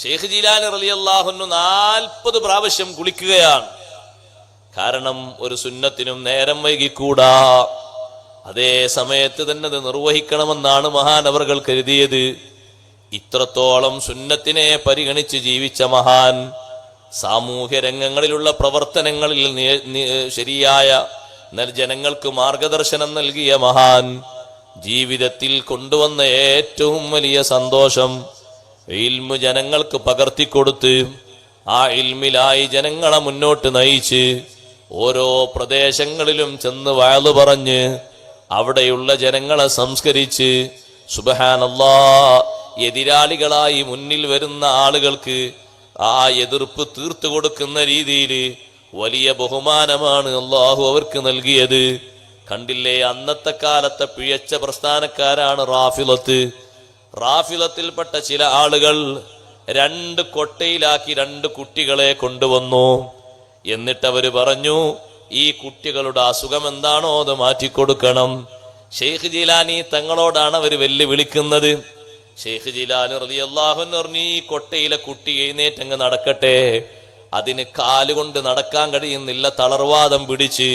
ഷെയ്ഖ് ജീലാനി റളിയല്ലാഹു അൻഹു 40 പ്രാവശ്യം കുളിക്കുകയാണ്. കാരണം ഒരു സുന്നത്തിനും നേരം വൈകിക്കൂടാ, അതേ സമയത്ത് തന്നെ അത് നിർവഹിക്കണമെന്നാണ് മഹാനവറുകൾ കരുതിയത്. ഇത്രത്തോളം സുന്നത്തിനെ പരിഗണിച്ച് ജീവിച്ച മഹാൻ, സാമൂഹ്യ രംഗങ്ങളിലുള്ള പ്രവർത്തനങ്ങളിൽ ശരിയായ ജനങ്ങൾക്ക് മാർഗദർശനം നൽകിയ മഹാൻ, ജീവിതത്തിൽ കൊണ്ടുവന്ന ഏറ്റവും വലിയ സന്തോഷം ഇൽമു ജനങ്ങൾക്ക് പകർത്തിക്കൊടുത്ത് ആ ഇൽമിലായി ജനങ്ങളെ മുന്നോട്ട് നയിച്ച് ഓരോ പ്രദേശങ്ങളിലും ചെന്ന് വഅള് പറഞ്ഞ് അവിടെയുള്ള ജനങ്ങളെ സംസ്കരിച്ച് സുബ്ഹാനല്ലാഹ് എതിരാളികളായി മുന്നിൽ വരുന്ന ആളുകൾക്ക് ആ എതിർപ്പ് തീർത്തു കൊടുക്കുന്ന രീതിയിൽ വലിയ ബഹുമാനമാണ് അള്ളാഹു അവർക്ക് നൽകിയത്. കണ്ടില്ലേ, അന്നത്തെ കാലത്തെ പിഴച്ച പ്രസ്ഥാനക്കാരാണ് റാഫിളത്ത്. റാഫിളത്തിൽപ്പെട്ട ചില ആളുകൾ 2 കൊട്ടയിലാക്കി 2 കുട്ടികളെ കൊണ്ടുവന്നു. എന്നിട്ടവര് പറഞ്ഞു, ഈ കുട്ടികളുടെ അസുഖം എന്താണോ അത് മാറ്റിക്കൊടുക്കണം. ഷെയ്ഖ് ജീലാനി തങ്ങളോടാണ് അവർ വെല്ലുവിളിക്കുന്നത്. ഷെയ്ഖ് ജീലാനി റളിയല്ലാഹു അൻഹു പറഞ്ഞു, ഈ കൊട്ടയിലെ കുട്ടി എഴുന്നേറ്റങ്ങ് നടക്കട്ടെ. അതിന് കാലുകൊണ്ട് നടക്കാൻ കഴിയുന്നില്ല, തളർവാദം പിടിച്ച്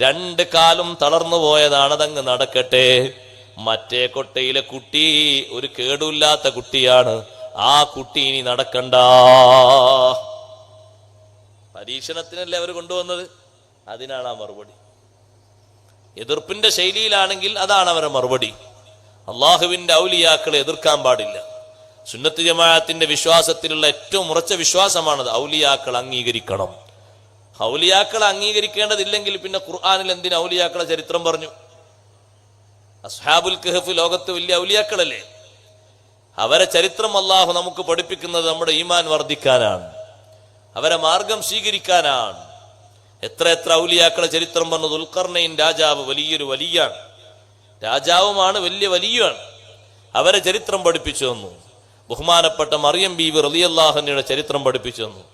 2 കാലും തളർന്നു പോയതാണ്, അതങ്ങ് നടക്കട്ടെ. മറ്റേ കൊട്ടയിലെ കുട്ടി ഒരു കേടുമില്ലാത്ത കുട്ടിയാണ്, ആ കുട്ടി ഇനി നടക്കണ്ട. പരീക്ഷണത്തിനല്ലേ അവർ കൊണ്ടുവന്നത്, അതിനാണ് ആ മറുപടി. എതിർപ്പിന്റെ ശൈലിയിലാണെങ്കിൽ അതാണ് അവരുടെ മറുപടി. അള്ളാഹുവിന്റെ ഔലിയാക്കളെ എതിർക്കാൻ പാടില്ല. സുന്നത്ത് ജമാഅത്തിന്റെ വിശ്വാസത്തിലുള്ള ഏറ്റവും ഉറച്ച വിശ്വാസമാണത്. ഔലിയാക്കൾ അംഗീകരിക്കണം. ഔലിയാക്കളെ അംഗീകരിക്കേണ്ടതില്ലെങ്കിൽ പിന്നെ ഖുർആനിൽ എന്തിന് ഔലിയാക്കളെ ചരിത്രം പറഞ്ഞു? അസ്ഹാബുൽ കഹഫ് ലോകത്ത് വലിയ ഔലിയാക്കളല്ലേ? അവരെ ചരിത്രം അള്ളാഹു നമുക്ക് പഠിപ്പിക്കുന്നത് നമ്മുടെ ഈമാൻ വർദ്ധിക്കാനാണ്, അവരെ മാർഗം സ്വീകരിക്കാനാണ്. എത്ര ഔലിയാക്കളെ ചരിത്രം പറഞ്ഞു. ദുൽഖർനൈൻ രാജാവ് വലിയൊരു വലിയാണ്, രാജാവുമാണ്, വലിയ വലിയാണ്. അവരെ ചരിത്രം പഠിപ്പിച്ചു തന്നു. ബഹുമാനപ്പെട്ട മറിയം ബീവി റളിയല്ലാഹു അൻഹയുടെ ചരിത്രം പഠിപ്പിച്ചു തന്നു.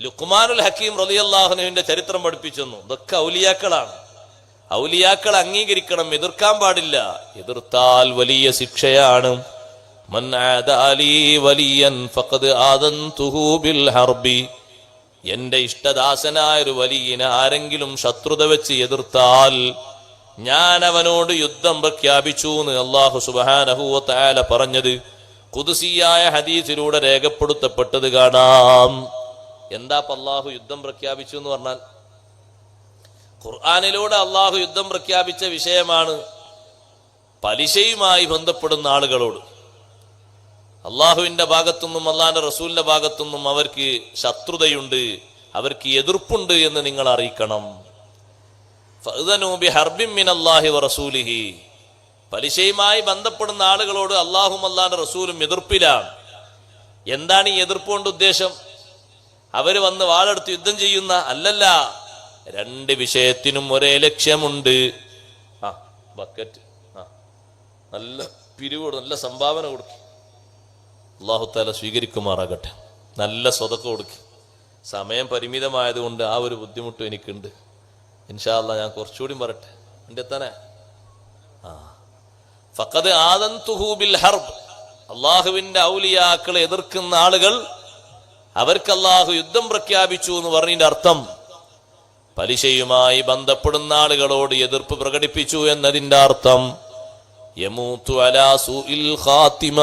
ലുഖ്മാനുൽ ഹക്കീം റളിയല്ലാഹു അൻഹുവിന്റെ ചരിത്രം പഠിപ്പിച്ചു തന്നു. ഇതൊക്കെ ഔലിയാക്കളാണ്. ഔലിയാക്കൾ അംഗീകരിക്കണം, എതിർക്കാൻ പാടില്ല. എതിർത്താൽ വലിയ ശിക്ഷയാണ്. മൻ ആദാലി വലിയൻ ഫഖദ് ആദൻതുഹു ബിൽ ഹർബി. എന്റെ ഇഷ്ടദാസനായ ഒരു വലിയനെ ആരെങ്കിലും ശത്രുത വെച്ച് എതിർത്താൽ ഞാൻ അവനോട് യുദ്ധം പ്രഖ്യാപിച്ചു എന്ന് അല്ലാഹു സുബ്ഹാനഹു വ തആല പറഞ്ഞത് ഖുദ്സിയായ ഹദീസിലൂടെ രേഖപ്പെടുത്തപ്പെട്ടത് കാണാം. എന്താ അല്ലാഹു യുദ്ധം പ്രഖ്യാപിച്ചു എന്ന് പറഞ്ഞാൽ? ഖുർആനിലൂടെ അള്ളാഹു യുദ്ധം പ്രഖ്യാപിച്ച വിഷയമാണ്. പലിശയുമായി ബന്ധപ്പെടുന്ന ആളുകളോട് അള്ളാഹുവിന്റെ ഭാഗത്തുനിന്നും അള്ളാഹിന്റെ റസൂലിന്റെ ഭാഗത്തുനിന്നും അവർക്ക് ശത്രുതയുണ്ട്, അവർക്ക് എതിർപ്പുണ്ട് എന്ന് നിങ്ങൾ അറിയിക്കണം. ഫഅ്ദനൂ ബിഹർബിൻ മിനല്ലാഹി വറസൂലിഹി. പലിശയുമായി ബന്ധപ്പെടുന്ന ആളുകളോട് അള്ളാഹും അള്ളാഹിന്റെ റസൂലും എതിർപ്പിലാണ്. എന്താണ് ഈ എതിർപ്പ് കൊണ്ട് ഉദ്ദേശം? അവര് വന്ന് വാളെടുത്ത് യുദ്ധം ചെയ്യുന്ന അല്ലല്ല. 2 വിഷയത്തിനും ഒരേ ലക്ഷ്യമുണ്ട്. ബക്കറ്റ് നല്ല പിരിവ്, നല്ല സംഭാവന കൊടുക്കും, അല്ലാഹു തആല സ്വീകരിക്കുമാറാകട്ടെ. നല്ല സ്വതക്ക കൊടുക്കും. സമയം പരിമിതമായതുകൊണ്ട് ആ ഒരു ബുദ്ധിമുട്ടും എനിക്കുണ്ട്. ഇൻഷാ അല്ലാഹ് ഞാൻ കുറച്ചുകൂടി പറട്ടെ. എൻ്റെ തന്നെ ഫഖദ് ആദൻതുഹു ബിൽ ഹർബ്. അള്ളാഹുവിന്റെ ഔലിയാക്കളെ എതിർക്കുന്ന ആളുകൾ, അവർക്ക് അള്ളാഹു യുദ്ധം പ്രഖ്യാപിച്ചു എന്ന് പറഞ്ഞതിന്റെ അർത്ഥം പലിശയുമായി ബന്ധപ്പെടുന്ന ആളുകളോട് എതിർപ്പ് പ്രകടിപ്പിച്ചു എന്നതിന്റെ അർത്ഥം യമൂതു അലാ സൂഇൽ ഖാതിമ.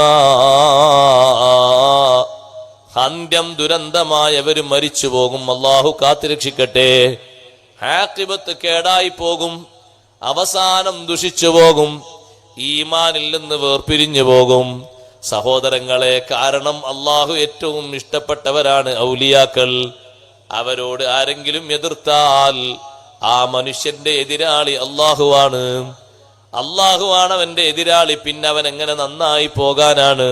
അന്ത്യം ദുരന്തമായവര് മരിച്ചു പോകും. അള്ളാഹു കാത്തുരക്ഷിക്കട്ടെ. ആഖിബത്ത് കേടായി പോകും, അവസാനം ദുഷിച്ചു പോകും, ഈമാനിൽ നിന്ന് വേർപിരിഞ്ഞു പോകും. സഹോദരങ്ങളെ, കാരണം അള്ളാഹു ഏറ്റവും ഇഷ്ടപ്പെട്ടവരാണ് ഔലിയാക്കൾ. അവരോട് ആരെങ്കിലും എതിർത്താൽ ആ മനുഷ്യന്റെ എതിരാളി അള്ളാഹുവാണ്. അള്ളാഹുവാണ് അവന്റെ എതിരാളി. പിന്നെ അവൻ എങ്ങനെ നന്നായി പോകാനാണ്?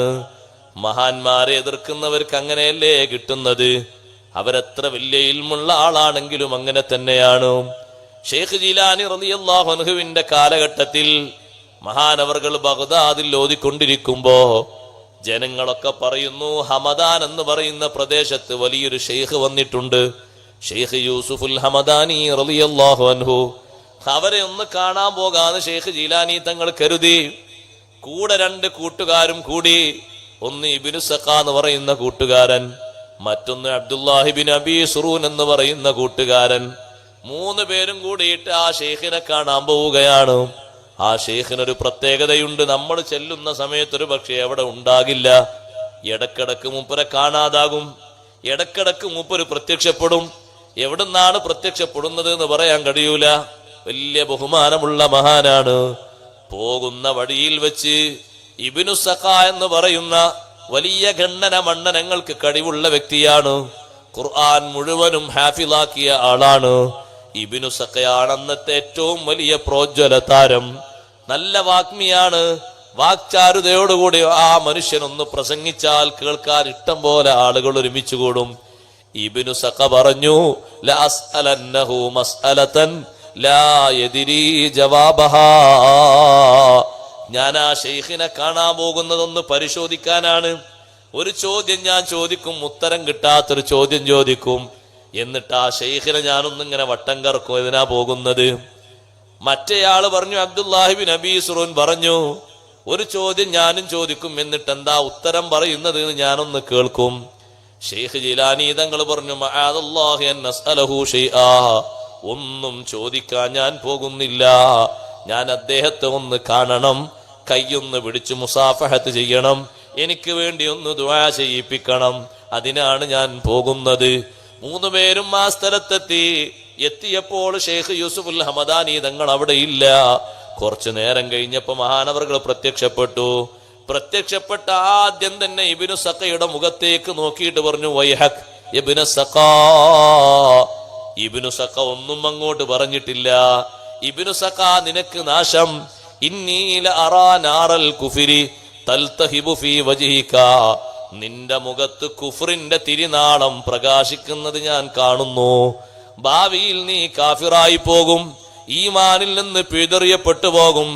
മഹാന്മാരെ എതിർക്കുന്നവർക്ക് അങ്ങനെയല്ലേ കിട്ടുന്നത്? അവരെത്ര വലിയ ഇൽമുള്ള ആളാണെങ്കിലും അങ്ങനെ തന്നെയാണ്. ഷെയ്ഖ് ജീലാനി റളിയല്ലാഹു അൻഹുവിന്റെ കാലഘട്ടത്തിൽ മഹാനവർകൾ ബഗ്ദാദിൽ ഓതിക്കൊണ്ടിരിക്കുമ്പോ ജനങ്ങളൊക്കെ പറയുന്നു, ഹമദാൻ എന്ന് പറയുന്ന പ്രദേശത്ത് വലിയൊരു ഷെയ്ഖ് വന്നിട്ടുണ്ട്, ഷെയ്ഖ് യൂസുഫുൽ ഹമദാനി റളിയല്ലാഹു അൻഹു. അവരെ ഒന്ന് കാണാൻ പോകാന്ന് ഷെയ്ഖ് ജീലാനി തങ്ങൾ കരുതി. കൂടെ 2 കൂട്ടുകാരും കൂടി ഒന്ന് ഇബ്നു സഖാ എന്ന് പറയുന്ന കൂട്ടുകാരൻ, മറ്റൊന്ന് അബ്ദുല്ലാഹിബിൻ അബീ സുറൂൻ എന്ന് പറയുന്ന കൂട്ടുകാരൻ. 3 പേരും കൂടിയിട്ട് ആ ഷെയ്ഖിനെ കാണാൻ പോവുകയാണ്. ആ ഷെയ്ഖിനൊരു പ്രത്യേകതയുണ്ട്. നമ്മൾ ചെല്ലുന്ന സമയത്ത് ഒരു പക്ഷേ അവിടെ ഉണ്ടാകില്ല. ഇടക്കിടക്ക് മൂപ്പരെ കാണാതാകും, ഇടക്കിടക്ക് മൂപ്പര് പ്രത്യക്ഷപ്പെടും. എവിടുന്നാണ് പ്രത്യക്ഷപ്പെടുന്നത് എന്ന് പറയാൻ കഴിയൂല. വലിയ ബഹുമാനമുള്ള മഹാനാണ്. പോകുന്ന വഴിയിൽ വെച്ച് ഇബ്നു സഖാ എന്ന് പറയുന്ന വലിയ ഖണ്ഡന മണ്ഡനങ്ങൾക്ക് കഴിവുള്ള വ്യക്തിയാണ്. ഖുർആൻ മുഴുവനും ഹാഫിളാക്കിയ ആളാണ്. ഇബ്നു സഖയാണ് അന്നത്തെ ഏറ്റവും വലിയ പ്രോജ്വല താരം. നല്ല വാഗ്മിയാണ്. വാക്ചാരുതയോടുകൂടി ആ മനുഷ്യനൊന്ന് പ്രസംഗിച്ചാൽ കേൾക്കാൻ ഇഷ്ടം പോലെ ആളുകൾ ഒരുമിച്ച് കൂടും. ഇബ്നു സഖ പറഞ്ഞു, ലാ അസ്അലന്നഹു മസ്അലതൻ ലാ യദ്രി ജവാബഹാ. ഞാൻ ആ ഷെയ്ഖിനെ കാണാൻ പോകുന്നതൊന്ന് പരിശോധിക്കാനാണ്. ഒരു ചോദ്യം ഞാൻ ചോദിക്കും, ഉത്തരം കിട്ടാത്തൊരു ചോദ്യം ചോദിക്കും. എന്നിട്ട് ആ ഷെയ്ഖിനെ ഞാനൊന്നിങ്ങനെ വട്ടം കറക്കും. ഇതിനാ പോകുന്നത്. മറ്റേയാള് പറഞ്ഞു, അബ്ദുല്ലാഹിബിൻ അബീ സുറൂൻ പറഞ്ഞു, ഒരു ചോദ്യം ഞാനും ചോദിക്കും, എന്നിട്ട് എന്താ ഉത്തരം പറയുന്നത് ഞാനൊന്ന് കേൾക്കും. ഷെയ്ഖ് ജിലാനി തങ്ങൾ പറഞ്ഞു, മഅദല്ലാഹി അൻ നസ്അലഹു ഷൈആ. ഒന്നും ചോദിക്കാൻ ഞാൻ പോകുന്നില്ല. ഞാൻ അദ്ദേഹത്തെ ഒന്ന് കാണണം, കൈയൊന്ന് പിടിച്ച് മുസാഫഹത്ത് ചെയ്യണം, എനിക്ക് വേണ്ടി ഒന്ന് ദുആ ചെയ്യിപ്പിക്കണം. അതിനാണ് ഞാൻ പോകുന്നത്. 3 പേരും ആ സ്ഥലത്തെത്തി. എത്തിയപ്പോൾ ഷെയ്ഖ് യൂസുഫുൽ ഹമദാനി തങ്ങൾ അവിടെ ഇല്ല. കുറച്ചു നേരം കഴിഞ്ഞപ്പോ മഹാനവറുകൾ പ്രത്യക്ഷപ്പെട്ടു. പ്രത്യക്ഷപ്പെട്ട ആദ്യം തന്നെ ഇബ്നു സഖയുടെ മുഖത്തേക്ക് നോക്കിയിട്ട് പറഞ്ഞു, വൈഹക് ഇബ്നു സഖാ. ഇബ്നു സഖ ഒന്നും അങ്ങോട്ട് പറഞ്ഞിട്ടില്ല. ഇബ്നു സഖാ, നിനക്ക് നാശം. ഇന്നി ലഅറാ നാറൽ കുഫ്രി തൽതഹിബു ഫീ വജ്ഹിക. നിന്റെ മുഖത്ത് കുഫ്റിന്റെ തിരിനാളം പ്രകാശിക്കുന്നത് ഞാൻ കാണുന്നു. ഭാവിയിൽ നീ കാഫിറായി പോകും, ഈമാനിൽ നിന്ന് പിഴുതെറിയപ്പെട്ടു പോകും.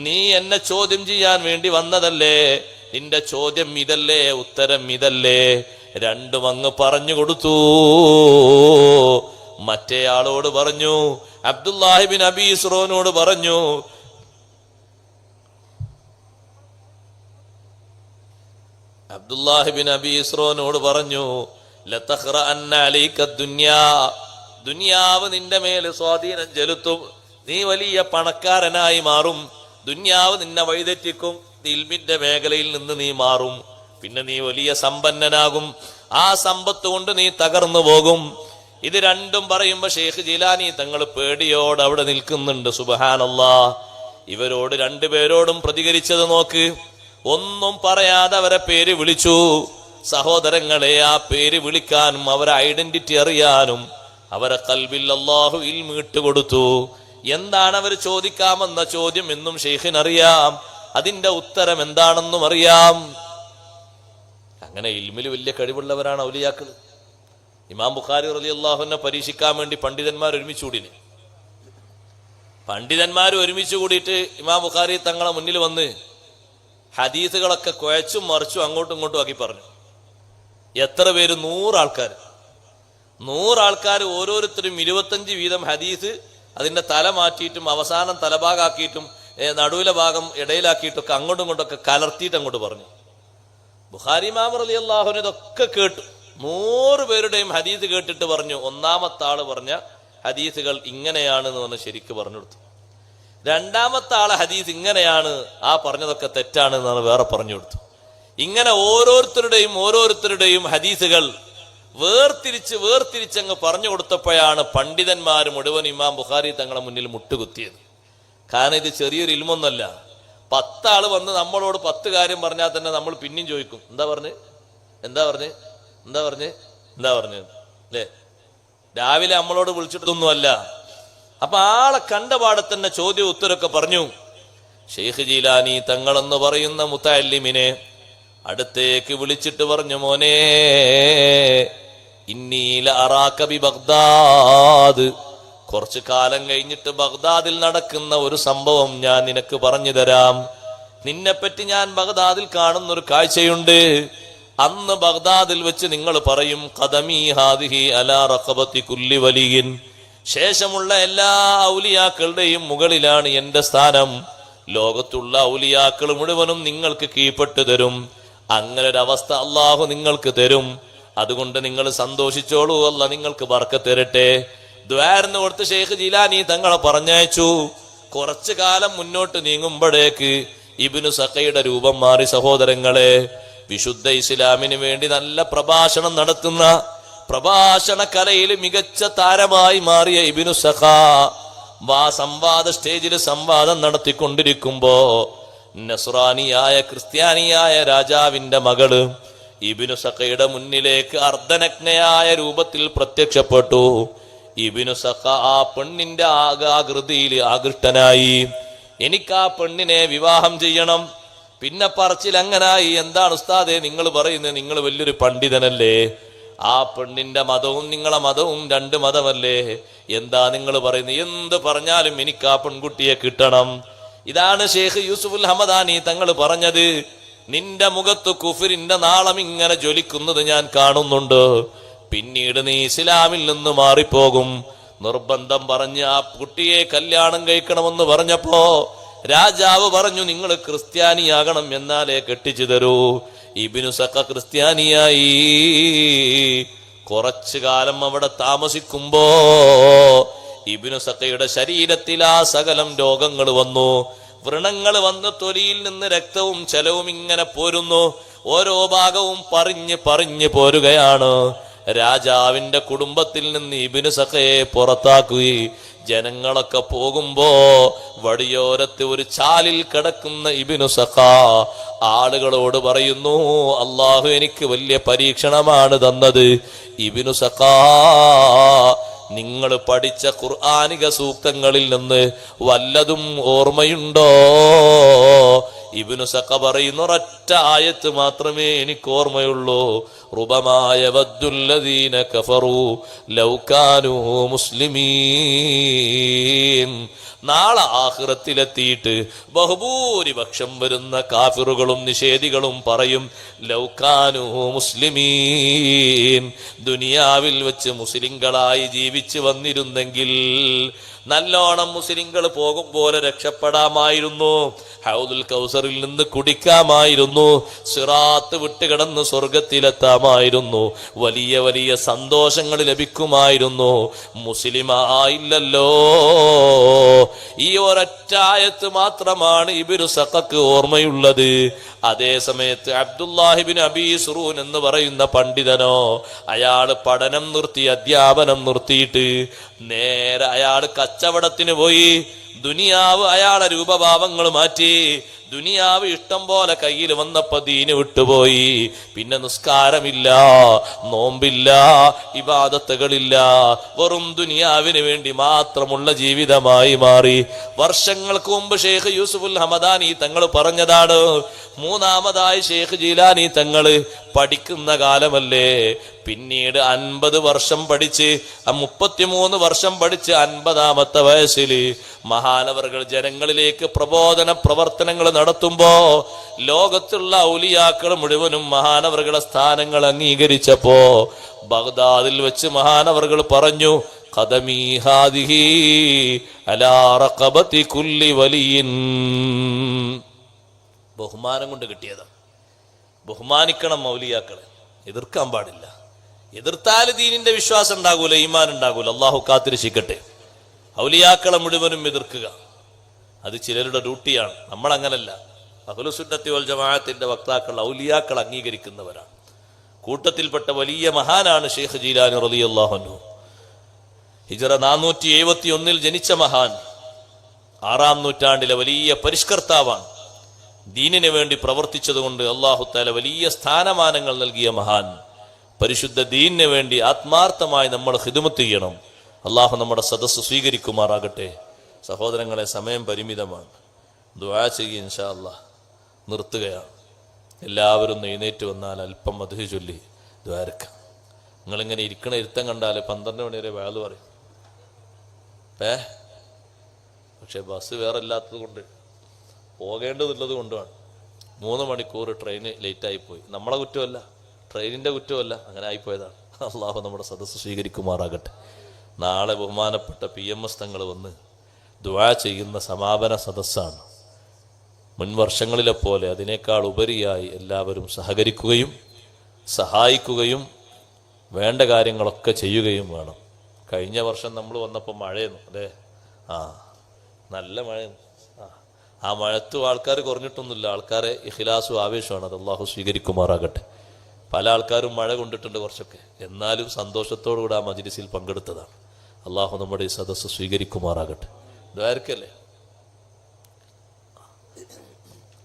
നീ എന്നെ ചോദ്യം ചെയ്യാൻ വേണ്ടി വന്നതല്ലേ? നിന്റെ ചോദ്യം ഇതല്ലേ? ഉത്തരം ഇതല്ലേ? രണ്ടും അങ്ങ് പറഞ്ഞു കൊടുത്തു. മറ്റേ ആളോട് പറഞ്ഞു, അബ്ദുല്ലാഹിബിൻ അബീ സുറൂനോട് പറഞ്ഞു, അബ്ദുല്ലാഹിബിൻ അബീ സുറൂനോട് പറഞ്ഞു, ലതഖറഅന്ന അലൈക ദുനിയാ. ദുനിയാവ് നിന്റെ മേൽ സ്വാധീനം ചെലുത്തും. നീ വലിയ പണക്കാരനായി മാറും. ദുനിയാവ് നിന്നെ വഴിതെറ്റിക്കും. ഇൽമിന്റെ മേഖലയിൽ നിന്ന് നീ മാറും. പിന്നെ നീ വലിയ സമ്പന്നനാകും. ആ സമ്പത്ത് കൊണ്ട് നീ തകർന്നു പോകും. ഇത് രണ്ടും പറയുമ്പോ ഷെയ്ഖ് ജിലാനി തങ്ങൾ പേടിയോട് അവിടെ നിൽക്കുന്നുണ്ട്. സുബ്ഹാനല്ലാഹ്. ഇവരോട് 2 പേരോടും പ്രതികരിച്ചത് നോക്ക്. ഒന്നും പറയാതെ അവരെ പേര് വിളിച്ചു. സഹോദരങ്ങളെ, ആ പേര് വിളിക്കാനും അവരെ ഐഡന്റിറ്റി അറിയാനും അവരെ ഖൽബിൽ അല്ലാഹു ഇൽമ ഇട്ടുകൊടുത്തു. എന്താണ് അവർ ചോദിക്കാമെന്ന ചോദ്യം എന്നും ഷെയ്ഖിന് അറിയാം. അതിന്റെ ഉത്തരം എന്താണെന്നും അറിയാം. അങ്ങനെ ഇൽമിൽ വലിയ കഴിവുള്ളവരാണ് ഔലിയാക്കൾ. ഇമാം ബുഖാരി റളിയല്ലാഹുവിനെ പരീക്ഷിക്കാൻ വേണ്ടി പണ്ഡിതന്മാർ ഒരുമിച്ച് കൂടിന്. പണ്ഡിതന്മാർ ഒരുമിച്ച് കൂടിയിട്ട് ഇമാം ബുഖാരി തങ്ങളെ മുന്നിൽ വന്ന് ഹദീസുകളൊക്കെ കുഴച്ചും മറിച്ചും അങ്ങോട്ടും ഇങ്ങോട്ടും ആക്കി പറഞ്ഞു. എത്ര പേര്? 100 ആൾക്കാർ. 100 ആൾക്കാർ ഓരോരുത്തരും 25 വീതം ഹദീസ് അതിന്റെ തല മാറ്റിയിട്ടും അവസാനം തലഭാഗാക്കിയിട്ടും നടുവിലെ ഭാഗം ഇടയിലാക്കിയിട്ടൊക്കെ അങ്ങോട്ടും ഇങ്ങോട്ടൊക്കെ കലർത്തിയിട്ട് അങ്ങോട്ട് പറഞ്ഞു. ബുഖാരി ഇമാം റളിയല്ലാഹുവിന് ഇതൊക്കെ കേട്ടു. 100 പേരുടെയും ഹദീസ് കേട്ടിട്ട് പറഞ്ഞു, ഒന്നാമത്തെ ആള് പറഞ്ഞ ഹദീസുകൾ ഇങ്ങനെയാണെന്ന് പറഞ്ഞ് ശരിക്ക് പറഞ്ഞു കൊടുത്തു. രണ്ടാമത്തെ ആളെ ഹദീസ് ഇങ്ങനെയാണ്, ആ പറഞ്ഞതൊക്കെ തെറ്റാണെന്നാണ് വേറെ പറഞ്ഞു കൊടുത്തു. ഇങ്ങനെ ഓരോരുത്തരുടെയും ഹദീസുകൾ വേർതിരിച്ചങ്ങ് പറഞ്ഞു കൊടുത്തപ്പോഴാണ് പണ്ഡിതന്മാർ മുഴുവൻ ഇമാം ബുഖാരി തങ്ങളെ മുന്നിൽ മുട്ടുകുത്തിയത്. കാരണം ഇത് ചെറിയൊരു ഇൽമൊന്നല്ല. 10 ആള് വന്ന് നമ്മളോട് 10 കാര്യം പറഞ്ഞാൽ തന്നെ നമ്മൾ പിന്നെയും ചോദിക്കും, എന്താ പറഞ്ഞ് അല്ലേ? രാവിലെ നമ്മളോട് വിളിച്ചിട്ടൊന്നുമല്ല. അപ്പൊ ആളെ കണ്ടപാടെ തന്നെ ചോദ്യം ഉത്തരമൊക്കെ പറഞ്ഞു. ഷെയ്ഖ് ജീലാനി തങ്ങളെന്ന് പറയുന്ന മുതഅല്ലിമിനെ അടുത്തേക്ക് വിളിച്ചിട്ട് പറഞ്ഞു, മോനെ, ഇന്നീല അറാക ബി ബഗ്ദാദ്. കുറച്ചു കാലം കഴിഞ്ഞിട്ട് ബഗ്ദാദിൽ നടക്കുന്ന ഒരു സംഭവം ഞാൻ നിനക്ക് പറഞ്ഞു തരാം. നിന്നെപ്പറ്റി ഞാൻ ബഗ്ദാദിൽ കാണുന്നൊരു കാഴ്ചയുണ്ട്. അന്ന് ബഗ്ദാദിൽ വെച്ച് നിങ്ങൾ പറയും, ഖദമീ ഹാദിഹി അലാ റഖബത്തി കുല്ലി വലിയിൻ. ശേഷമുള്ള എല്ലാ ഔലിയാക്കളുടെയും മുകളിലാണ് എന്റെ സ്ഥാനം. ലോകത്തുള്ള ഔലിയാക്കൾ മുഴുവനും നിങ്ങൾക്ക് കീഴ്പ്പെട്ടു തരും. അങ്ങനെ ഒരു അവസ്ഥ അള്ളാഹു നിങ്ങൾക്ക് തരും. അതുകൊണ്ട് നിങ്ങൾ സന്തോഷിച്ചോളൂ, അല്ലാഹ് നിങ്ങൾക്ക് ബർക്കത്ത് തരട്ടെ. ദ്വാരന്ന് കൊടുത്ത് ഷെയ്ഖ് ജീലാനി തങ്ങളെ പറഞ്ഞയച്ചു. കുറച്ചു കാലം മുന്നോട്ട് നീങ്ങുമ്പോഴേക്ക് ഇബ്നു സഖയുടെ രൂപം മാറി. സഹോദരങ്ങളെ, വിശുദ്ധ ഇസ്ലാമിന് വേണ്ടി നല്ല പ്രഭാഷണം നടത്തുന്ന, പ്രഭാഷണ കലയിൽ മികച്ച താരമായി മാറിയ ഇബ്നു സഖ സംവാദ സ്റ്റേജിൽ സംവാദം നടത്തിക്കൊണ്ടിരിക്കുമ്പോ നസ്രാനിയായ ക്രിസ്ത്യാനിയായ രാജാവിന്റെ മകള് ഇബ്നു സഖയുടെ മുന്നിലേക്ക് അർദ്ധനഗ്നയായ രൂപത്തിൽ പ്രത്യക്ഷപ്പെട്ടു. ഇബ്നു സഖ ആ പെണ്ണിന്റെ ആകൃതിയിൽ ആകൃഷ്ടനായി. എനിക്ക് ആ പെണ്ണിനെ വിവാഹം ചെയ്യണം. പിന്നെ പറച്ചിൽ അങ്ങനായി. എന്താണ് ഉസ്താദേ നിങ്ങൾ പറയുന്നത്? നിങ്ങൾ വലിയൊരു പണ്ഡിതനല്ലേ? ആ പെണ്ണിന്റെ മതവും നിങ്ങളെ മതവും രണ്ട് മതമല്ലേ? എന്താ നിങ്ങൾ പറയുന്നത്? എന്ത് പറഞ്ഞാലും എനിക്ക് ആ പെൺകുട്ടിയെ കിട്ടണം. ഇതാണ് ഷെയ്ഖ് യൂസുഫുൽ ഹമദാനി തങ്ങൾ പറഞ്ഞത്. നിന്റെ മുഖത്ത് കുഫറിന്റെ നാളം ഇങ്ങനെ ജ്വലിക്കുന്നത് ഞാൻ കാണുന്നുണ്ട്. പിന്നീട് നീ ഇസ്ലാമിൽ നിന്ന് മാറിപ്പോകും. നിർബന്ധം പറഞ്ഞ് ആ കുട്ടിയെ കല്യാണം കഴിക്കണമെന്ന് പറഞ്ഞപ്പോ രാജാവ് പറഞ്ഞു, നിങ്ങൾ ക്രിസ്ത്യാനിയാകണം, എന്നാലേ കെട്ടിച്ചു തരൂ. ഇബ്നു സഖ ക്രിസ്ത്യാനിയായി. കുറച്ചു കാലം അവിടെ താമസിക്കുമ്പോ ഇബ്നു സഖയുടെ ശരീരത്തിൽ ആ സകലം രോഗങ്ങൾ വന്നു. വ്രണങ്ങൾ വന്ന് തൊലിയിൽ നിന്ന് രക്തവും ചലവും ഇങ്ങനെ പോരുന്നു. ഓരോ ഭാഗവും പറഞ്ഞു പോരുകയാണ്. രാജാവിന്റെ കുടുംബത്തിൽ നിന്ന് ഇബ്നു സഖയെ പുറത്താക്കുകയും ജനങ്ങളൊക്കെ പോകുമ്പോ വടിയോരത്ത് ഒരു ചാലിൽ കിടക്കുന്ന ഇബ്നു സഖ ആളുകളോട് പറയുന്നു, അള്ളാഹു എനിക്ക് വലിയ പരീക്ഷണമാണ് തന്നത്. ഇബ്നു സഖ, നിങ്ങൾ പഠിച്ച ഖുർആനിക സൂക്തങ്ങളിൽ നിന്ന് വല്ലതും ഓർമ്മയുണ്ടോ? ഇബ്നു സഖ പറയുന്നു, ഒരൊറ്റ ആയത്ത് മാത്രമേ എനിക്ക് ഓർമ്മയുള്ളൂ. റുബമായ വദ്ദുല്ലദീന കഫറു ലൗ കാനൂ മുസ്ലിമീൻ. നാളെ ആഖിറത്തിലെത്തിയിട്ട് ബഹുഭൂരിപക്ഷം വരുന്ന കാഫിറുകളും നിഷേധികളും പറയും, ലൗ കാനൂ മുസ്ലിമീൻ, ദുനിയാവിൽ വെച്ച് മുസ്ലിങ്ങളായി ജീവിച്ചു വന്നിരുന്നെങ്കിൽ നല്ലോണം മുസ്ലിങ്ങൾ പോകും പോലെ രക്ഷപ്പെടാമായിരുന്നു. ഹൗദുൽ കൗസറിൽ നിന്ന് കുടിക്കാമായിരുന്നു. സിറാത്ത് വിട്ടുകിടന്ന് സ്വർഗത്തിലെത്താമായിരുന്നു. വലിയ വലിയ സന്തോഷങ്ങൾ ലഭിക്കുമായിരുന്നു. മുസ്ലിം ആയില്ലല്ലോ. ഈ ഒരൊറ്റ ആയത്ത് മാത്രമാണ് ഇബ്നു സഖക്ക് ഓർമ്മയുള്ളത്. അതേ സമയത്ത് അബ്ദുല്ലാഹിബ്നു അബീ സുറൂൻ എന്ന് പറയുന്ന പണ്ഡിതനോ, അയാൾ പഠനം നിർത്തി, അധ്യാപനം നിർത്തിയിട്ട് നേരെ അയാൾ കച്ചവടത്തിന് പോയി. ദുനിയാവ് അയാളെ രൂപഭാവങ്ങൾ മാറ്റി. ദുനിയാവ് ഇഷ്ടം പോലെ കയ്യിൽ വന്നപ്പോ ദീന് വിട്ടുപോയി. പിന്നെ നിസ്കാരമില്ല, നോമ്പില്ല, ഇബാദത്തുകളില്ല. വെറും ദുനിയാവിന് വേണ്ടി മാത്രമുള്ള ജീവിതമായി മാറി. വർഷങ്ങൾക്ക് മുമ്പ് ഷെയ്ഖ് യൂസുഫുൽ ഹമദാനി തങ്ങൾ പറഞ്ഞതാണ്. മൂന്നാമതായി ഷെയ്ഖ് ജീലാനി തങ്ങൾ പഠിക്കുന്ന കാലമല്ലേ. പിന്നീട് 50 വർഷം പഠിച്ച് 33 വർഷം പഠിച്ച് 50-ാമത്തെ വയസ്സിൽ മഹാനവറുകൾ ജനങ്ങളിലേക്ക് പ്രബോധന പ്രവർത്തനങ്ങൾ നടത്തുമ്പോ ലോകത്തുള്ള ഔലിയാക്കൾ മുഴുവനും മഹാനവറുകളുടെ സ്ഥാനങ്ങൾ അംഗീകരിച്ചപ്പോ ബഗ്ദാദിൽ വെച്ച് മഹാനവറുകൾ പറഞ്ഞു, ഖദമീ ഹാദിഹി അലാ റഖബതി കുല്ലി വലിയിൻ. ബഹുമാനം കൊണ്ട് കിട്ടിയതാണ്. ബഹുമാനിക്കണം ഔലിയാക്കളെ, എതിർക്കാൻ പാടില്ല. എതിർത്താൽ ദീനിന്റെ വിശ്വാസം ഉണ്ടാകൂല, ഈമാൻ ഉണ്ടാകൂല. അള്ളാഹു കാത്തിരക്ഷിക്കട്ടെ. ഔലിയാക്കളെ മുഴുവനും എതിർക്കുക അത് ചിലരുടെ ഡ്യൂട്ടിയാണ്. നമ്മൾ അങ്ങനല്ല. അഹ്ലുസുന്നത്തി വൽ ജമാഅത്തിന്റെ വക്താക്കൾ ഔലിയാക്കൾ അംഗീകരിക്കുന്നവരാണ്. കൂട്ടത്തിൽപ്പെട്ട വലിയ മഹാനാണ് ഷെയ്ഖ് ജീലാനി റളിയല്ലാഹു അൻഹു. ഹിജ്റ 471 ജനിച്ച മഹാൻ. 6-ാം നൂറ്റാണ്ടിലെ വലിയ പരിഷ്കർത്താവാണ്. ദീനിന് വേണ്ടി പ്രവർത്തിച്ചതുകൊണ്ട് അല്ലാഹു തആല വലിയ സ്ഥാനമാനങ്ങൾ നൽകിയ മഹാൻ. പരിശുദ്ധ ദീനിന് വേണ്ടി ആത്മാർത്ഥമായി നമ്മൾ ഖിദ്മത്ത് ചെയ്യണം. അള്ളാഹു നമ്മുടെ സദസ്സ് സ്വീകരിക്കുമാറാകട്ടെ. സഹോദരങ്ങളെ, സമയം പരിമിതമാണ്. ദുആ ചെയ്യുക ഇൻഷാ അല്ലാഹ്. നിർത്തുകയാണ്. എല്ലാവരും എഴുന്നേറ്റ് വന്നാൽ അല്പം മദ്ഹ് ചൊല്ലി ദ്വാരക്കാം. നിങ്ങളിങ്ങനെ ഇരിക്കണ ഇരുത്തം കണ്ടാൽ 12 മണി വരെ വഅദ് പറയും. പക്ഷെ ബസ് വേറെ ഇല്ലാത്തത് കൊണ്ട്, പോകേണ്ടതുള്ളത് കൊണ്ടുമാണ് 3 മണിക്കൂർ ട്രെയിന് ലേറ്റായിപ്പോയി. നമ്മളെ കുറ്റമല്ല, ട്രെയിനിന്റെ കുറ്റമല്ല, അങ്ങനെ ആയിപ്പോയതാണ്. അള്ളാഹു നമ്മുടെ സദസ്സ് സ്വീകരിക്കുമാറാകട്ടെ. നാളെ ബഹുമാനപ്പെട്ട PMS തങ്ങൾ വന്ന് ദുആ ചെയ്യുന്ന സമാപന സദസ്സാണ്. മുൻ വർഷങ്ങളിലെ പോലെ അതിനേക്കാൾ ഉപരിയായി എല്ലാവരും സഹകരിക്കുകയും സഹായിക്കുകയും വേണ്ട കാര്യങ്ങളൊക്കെ ചെയ്യുകയും വേണം. കഴിഞ്ഞ വർഷം നമ്മൾ വന്നപ്പോൾ മഴയെന്നു അല്ലേ? നല്ല മഴയെന്നു. ആ മഴത്തും ആൾക്കാർ കുറഞ്ഞിട്ടൊന്നുമില്ല. ആൾക്കാരെ ഇഖ്ലാസും ആവേശമാണ്. അത് അള്ളാഹു സ്വീകരിക്കുമാറാകട്ടെ. പല ആൾക്കാരും മഴ കൊണ്ടിട്ടുണ്ട് കുറച്ചൊക്കെ, എന്നാലും സന്തോഷത്തോടുകൂടി ആ മജ്‌ലിസിൽ പങ്കെടുത്തതാണ്. അള്ളാഹു നമ്മുടെ ഈ സദസ്സ് സ്വീകരിക്കുമാറാകട്ടെ. ഇതായിരിക്കല്ലേ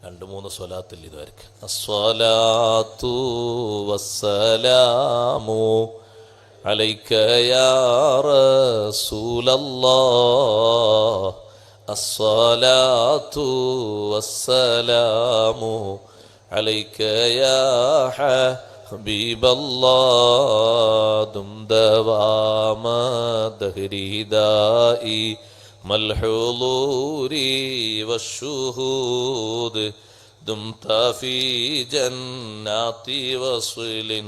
2-3 സ്വലാത്തിൽ ഇതായിരിക്കും. അസ്സലാത്തു വസ്സലാമു അലൈക യാ റസൂലല്ലാഹ്, അസ്സലാത്തു വസ്സലാമു അലൈക യാ ഹബീബല്ലാഹ്, ദും ദവാമ ദഹ്രി ദാഇ മൽഹുളൂരി വശുഹൂദ്, ദുംത ഫീ ജന്നാതി വസ്ലിൻ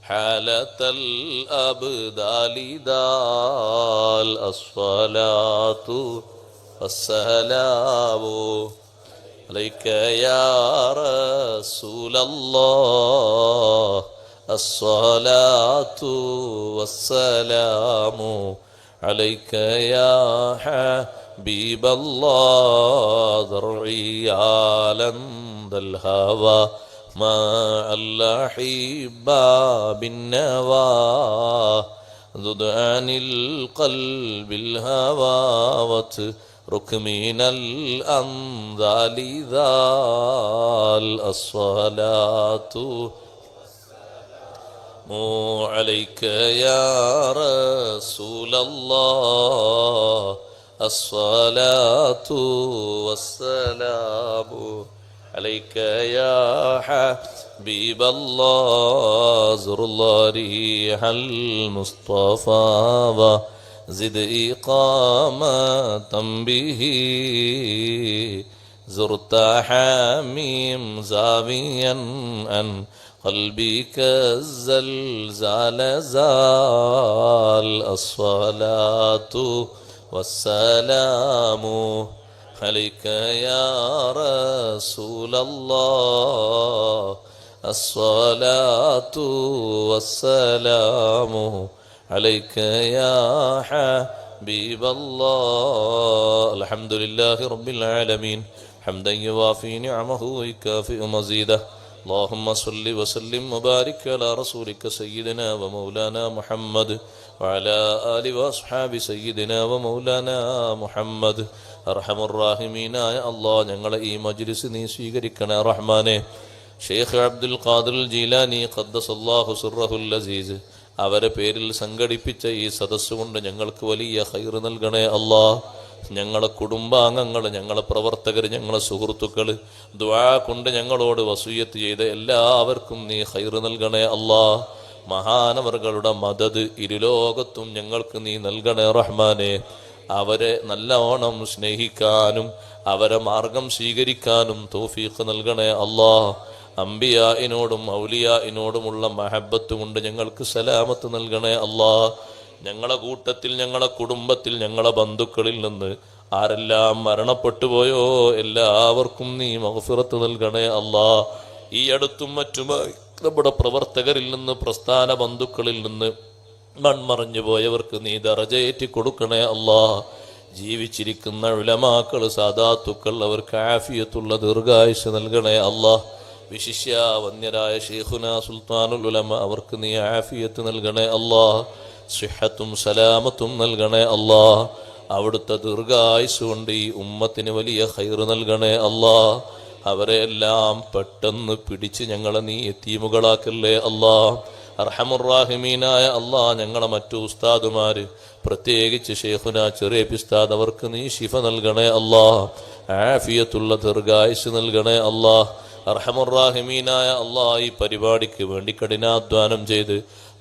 ഹാലത്തൽ അബ്ദാലി ദാൽ, അസ്സലാത്തു വസ്സലാമു അലൈക യാ റസൂലല്ലാഹ്, അസ്സലാത്തു വസ്സലാമു عليك يا حبيب الله، ذرعي على الهوى مع الأحبة بالنوى، ذد عن القلب الهوى واترك من الأنذال ذال، الصلاة عليك يا رسول الله، الصلاة والسلام عليك يا حبيب الله، زر الله ريح المصطفى وزد إقامة به، زرت حميم زاويا أن قلبك الزلزال زال، الصلاة والسلام عليك يا رسول الله، الصلاة والسلام عليك يا حبيب الله. الحمد لله رب العالمين حمدا يوافي نعمه ويكافئ مزيده. اللهم صل وسلم وبارك على رسولك سيدنا ومولانا محمد وعلى آله وأصحاب سيدنا ومولانا محمد. അർഹമർ റഹീമീനായ അല്ലാഹ്, ഞങ്ങളെ ഈ മജ്ലിസ് നീ സ്വീകരിക്കണേ റഹ്മാനെ. ഷെയ്ഖ് അബ്ദുൽ ഖാദിർ ജീലാനി ഖദ്ദസല്ലാഹു സിർറഹുൽ അസീസ് അവരെ പേരിൽ സംഘടിപ്പിച്ച ഈ സദസ്സ് കൊണ്ട് ഞങ്ങൾക്ക് വലിയ ഖൈർ നൽകണേ അല്ലാഹ്. ഞങ്ങളെ കുടുംബാംഗങ്ങൾ, ഞങ്ങളെ പ്രവർത്തകർ, ഞങ്ങളെ സുഹൃത്തുക്കൾ, ദുആ കൊണ്ട് ഞങ്ങളോട് വസിയ്യത്ത് ചെയ്ത എല്ലാവർക്കും നീ ഖൈർ നൽകണേ അല്ലാഹ്. മഹാനവറുകളുടെ മദദ് ഇരുലോകത്തും ഞങ്ങൾക്ക് നീ നൽകണേ റഹ്മാനെ. അവരെ നല്ലവണ്ണം സ്നേഹിക്കാനും അവരെ മാർഗം സ്വീകരിക്കാനും തൗഫീഖ് നൽകണേ അല്ലാഹ്. അംബിയാഇനോടും ഔലിയാഇനോടുമുള്ള മഹബത്ത് കൊണ്ട് ഞങ്ങൾക്ക് സലാമത്ത് നൽകണേ അല്ലാഹ്. ഞങ്ങളെ കൂട്ടത്തിൽ, ഞങ്ങളെ കുടുംബത്തിൽ, ഞങ്ങളെ ബന്ധുക്കളിൽ നിന്ന് ആരെല്ലാം മരണപ്പെട്ടു പോയോ എല്ലാവർക്കും നീ മഗ്ഫിറത്ത് നൽകണേ അല്ലാഹ്. ഈ അടുത്തും മറ്റുമായി നമ്മുടെ പ്രവർത്തകരിൽ നിന്ന്, പ്രസ്ഥാന ബന്ധുക്കളിൽ നിന്ന് മൺമറഞ്ഞു പോയവർക്ക് നീ ദറജയേറ്റി കൊടുക്കണേ അല്ലാഹ്. ജീവിച്ചിരിക്കുന്ന ഉലമാക്കൾ, സാദാത്തുക്കൾ, അവർക്ക് ആഫിയത്തുള്ള ദീർഘായുസ് നൽകണേ അല്ലാഹ്. വിശിഷ്യ വന്യരായ ശൈഖുനാ സുൽത്താനുൽ ഉലമ അവർക്ക് നീ ആഫിയത്ത് നൽകണേ അല്ലാഹ്. സിഹത്തും സലാമത്തും നൽകണേ അല്ലാഹ്. അവിടുത്തെ ദീർഘായുസ് കൊണ്ട് ഈ ഉമ്മത്തിന് വലിയ ഖൈർ നൽകണേ അല്ലാഹ്. അവരെ എല്ലാം പെട്ടെന്ന് പിടിച്ച് ഞങ്ങളെ നീ യതീമുകളാക്കല്ലേ അല്ലാഹ്. അർഹമുർ റഹീമീനായ അല്ലാഹ്, ഞങ്ങളെ മറ്റു ഉസ്താദുമാര്, പ്രത്യേകിച്ച് ശൈഖുനാ ചെറിയ ഉസ്താദ്, അവർക്ക് നീ ശിഫ നൽകണേ അല്ലാഹ്. ആഫിയത്തുള്ള ദീർഘായുസ് നൽകണേ അല്ലാഹ്. അർഹമുർ റഹീമീനായ അല്ലാഹ്, ഈ പരിപാടിക്ക് വേണ്ടി കഠിനാധ്വാനം ചെയ്ത്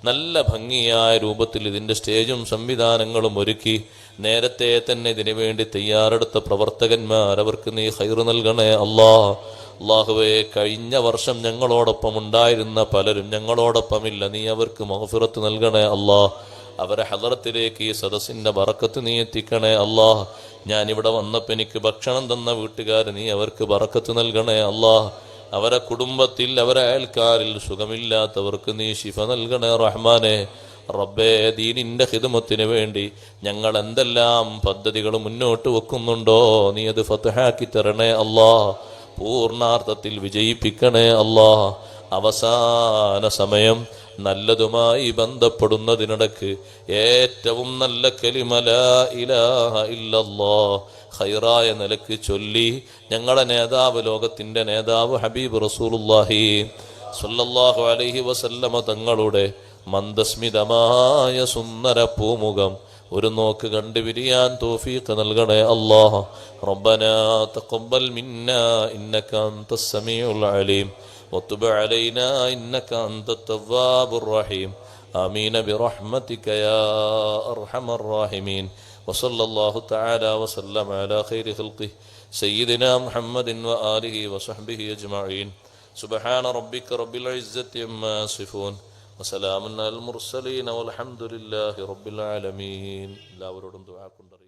നല്ല ഭംഗിയായ രൂപത്തിൽ ഇതിൻ്റെ സ്റ്റേജും സംവിധാനങ്ങളും ഒരുക്കി നേരത്തെ തന്നെ ഇതിനു വേണ്ടി തയ്യാറെടുത്ത പ്രവർത്തകന്മാർ, അവർക്ക് നീ ഖൈർ നൽകണേ അല്ലാഹ്. അല്ലാഹുവേ, കഴിഞ്ഞ വർഷം ഞങ്ങളോടൊപ്പം ഉണ്ടായിരുന്ന പലരും ഞങ്ങളോടൊപ്പമില്ല, നീ അവർക്ക് മഗ്ഫിറത്ത് നൽകണേ അല്ലാഹ്. അവരെ ഹദറത്തിലേക്ക് ഈ സദസ്സിന്റെ ബറക്കത്ത് നീ എത്തിക്കണേ അല്ലാഹ്. ഞാനിവിടെ വന്നപ്പോൾ എനിക്ക് ഭക്ഷണം തന്ന വീട്ടുകാർ നീ അവർക്ക് ബറക്കത്ത് നൽകണേ അല്ലാഹ്. അവരെ കുടുംബത്തിൽ അവരെ അയൽക്കാരിൽ സുഖമില്ലാത്തവർക്ക് നീ ശിഫ നൽകണേ റഹ്മാനെ. റബ്ബേ, ദീനിന്റെ ഖിദ്മത്തിന് വേണ്ടി ഞങ്ങൾ എന്തെല്ലാം പദ്ധതികൾ മുന്നോട്ട് വെക്കുന്നുണ്ടോ നീ അത് ഫത്ഹാക്കി തരണേ അല്ലാഹ്. പൂർണ്ണാർത്ഥത്തിൽ വിജയിപ്പിക്കണേ അല്ലാഹ്. അവസാന സമയം നല്ലതുമായി ബന്ധപ്പെടുന്നതിനിടക്ക് ഏറ്റവും നല്ല കലിമ ലാ ഇലാഹ ഇല്ലല്ലാഹ് ഖൈറായ നിലക്ക് ചൊല്ലി ഞങ്ങളുടെ നേതാവ്, ലോകത്തിന്റെ നേതാവ് ഹബീബ് റസൂലുള്ളാഹി സ്വല്ലല്ലാഹു അലൈഹി വസല്ലമ തങ്ങളുടെ മന്ദസ്മിതമായ സുന്ദര പൂമുഖം ഒരു നോക്ക് കണ്ടു വിരിയാൻ തൗഫീഖ് നൽകണേ അല്ലാഹ്. റബ്ബനാ തഖബ്ബൽ മിന്നാ ഇന്നക അൻതസ് സമീഉൽ അലീം وتب علينا إنك أنت التواب الرحيم آمين برحمتك يا أرحم الراحمين وصلى الله تعالى وسلم على خير خلقه سيدنا محمد وآله وصحبه أجمعين سبحان ربك رب العزة عما يصفون وسلام على المرسلين والحمد لله رب العالمين. എല്ലാവരോടും ദുആ കൊണ്ടറിയിക്കുക.